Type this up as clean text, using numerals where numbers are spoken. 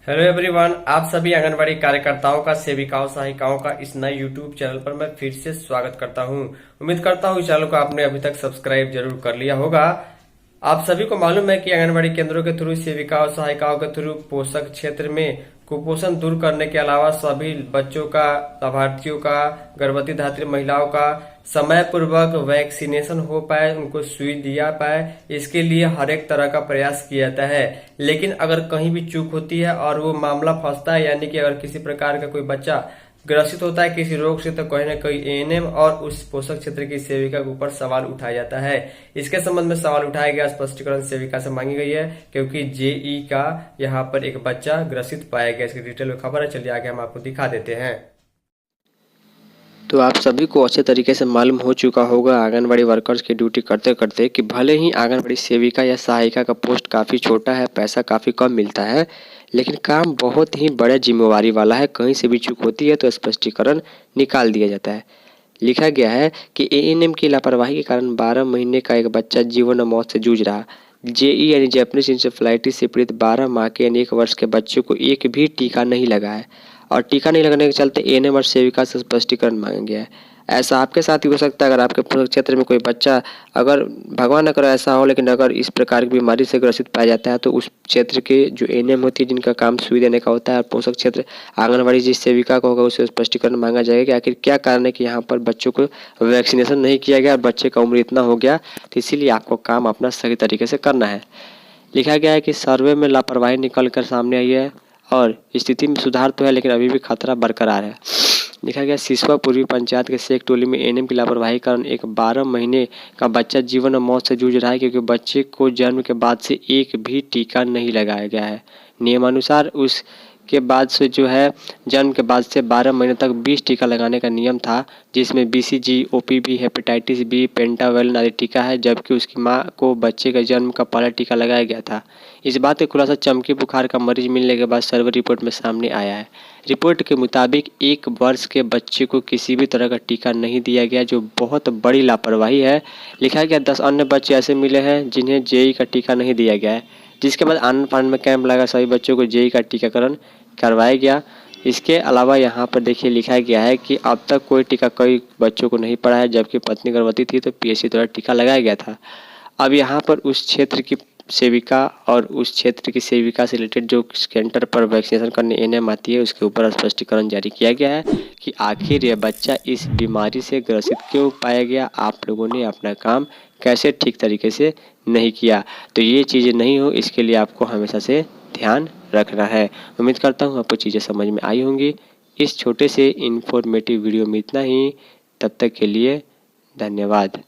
Hello everyone, आप सभी आंगनबाड़ी कार्यकर्ताओं का, सेविकाओं, सहायिकाओं का इस नए यूट्यूब चैनल पर मैं फिर से स्वागत करता हूं। उम्मीद करता हूं इस चैनल को आपने अभी तक सब्सक्राइब जरूर कर लिया होगा। आप सभी को मालूम है कि आंगनबाड़ी केंद्रों के थ्रू, सेविकाओं, सहायिकाओं के थ्रू पोषक क्षेत्र में कुपोषण दूर करने के अलावा सभी बच्चों का, लाभार्थियों का, गर्भवती धात्री महिलाओं का समय पूर्वक वैक्सीनेशन हो पाए, उनको सुई दिया पाए, इसके लिए हर एक तरह का प्रयास किया जाता है। लेकिन अगर कहीं भी चूक होती है और वो मामला फंसता है, यानी कि अगर किसी प्रकार का कोई बच्चा ग्रसित होता है किसी रोग से, तो कहीं ना कहीं एएनएम और उस पोषक क्षेत्र की सेविका के ऊपर सवाल उठाया जाता है। इसके संबंध में सवाल उठाया गया, स्पष्टीकरण सेविका से मांगी गई है, क्योंकि जेई का यहाँ पर एक बच्चा ग्रसित पाया गया। इसकी डिटेल में खबर है, चलिए आगे हम आपको दिखा देते हैं। तो आप सभी को अच्छे तरीके से मालूम हो चुका होगा आंगनबाड़ी वर्कर्स की ड्यूटी करते करते कि भले ही आंगनबाड़ी सेविका या सहायिका का पोस्ट काफ़ी छोटा है, पैसा काफ़ी कम मिलता है, लेकिन काम बहुत ही बड़े जिम्मेवारी वाला है। कहीं से भी चूक होती है तो स्पष्टीकरण निकाल दिया जाता है। लिखा गया है कि एएनएम की लापरवाही के कारण 12 महीने का एक बच्चा जीवन और मौत से जूझ रहा। जेई यानी जैपनीज इंसेफ्लाइटिस से पीड़ित 12 माह के यानी 1 वर्ष के बच्चे को एक भी टीका नहीं लगा है और टीका नहीं लगने के चलते एएनएम और सेविका से स्पष्टीकरण मांगा गया है। ऐसा आपके साथ भी हो सकता है अगर आपके क्षेत्र में कोई बच्चा, अगर भगवान न करे ऐसा हो, लेकिन अगर इस प्रकार की बीमारी से ग्रसित पाया जाता है तो उस क्षेत्र के जो एएनएम होती है जिनका काम सुई देने का होता है, और पोषक क्षेत्र आंगनबाड़ी जिस सेविका को होगा उससे स्पष्टीकरण मांगा जाएगा कि आखिर क्या कारण है कि यहाँ पर बच्चों को वैक्सीनेशन नहीं किया गया और बच्चे का उम्र इतना हो गया। तो इसीलिए आपको काम अपना सही तरीके से करना है। लिखा गया है कि सर्वे में लापरवाही निकल कर सामने आई है और स्थिति में सुधार तो है, लेकिन अभी भी खतरा बरकरार है। लिखा गया सिसवा पूर्वी पंचायत के सेक टोली में एएनएम की लापरवाही के कारण एक 12 महीने का बच्चा जीवन और मौत से जूझ रहा है, क्योंकि बच्चे को जन्म के बाद से एक भी टीका नहीं लगाया गया है। नियमानुसार उसके बाद से जो है, जन्म के बाद से 12 महीने तक 20 टीका लगाने का नियम था, जिसमें बीसीजी, ओपीवी, हेपेटाइटिस बी, पेंटावेलन आदि टीका है, जबकि उसकी मां को बच्चे के जन्म का पहला टीका लगाया गया था। इस बात का खुलासा चमकी बुखार का मरीज मिलने के बाद सर्वे रिपोर्ट में सामने आया है। रिपोर्ट के मुताबिक 1 वर्ष के बच्चे को किसी भी तरह का टीका नहीं दिया गया, जो बहुत बड़ी लापरवाही है। लिखा गया 10 अन्य बच्चे ऐसे मिले हैं जिन्हें जेई का टीका नहीं दिया गया है, जिसके बाद आनंद फानंद में कैंप लगा, सभी बच्चों को जेई का टीकाकरण करवाया गया। इसके अलावा यहाँ पर देखिए लिखा गया है कि अब तक कोई टीका कई बच्चों को नहीं पड़ा है, जबकि पत्नी गर्भवती थी तो पीएचसी द्वारा टीका लगाया गया था। अब यहाँ पर उस क्षेत्र की सेविका और उस क्षेत्र की सेविका से रिलेटेड जो सेंटर पर वैक्सीनेशन करने एएनएम आती है, उसके ऊपर स्पष्टीकरण जारी किया गया है कि आखिर यह बच्चा इस बीमारी से ग्रसित क्यों पाया गया, आप लोगों ने अपना काम कैसे ठीक तरीके से नहीं किया। तो ये चीज़ें नहीं हो, इसके लिए आपको हमेशा से ध्यान रखना है। उम्मीद करता हूँ आपको चीज़ें समझ में आई होंगी। इस छोटे से इन्फॉर्मेटिव वीडियो में इतना ही। तब तक के लिए धन्यवाद।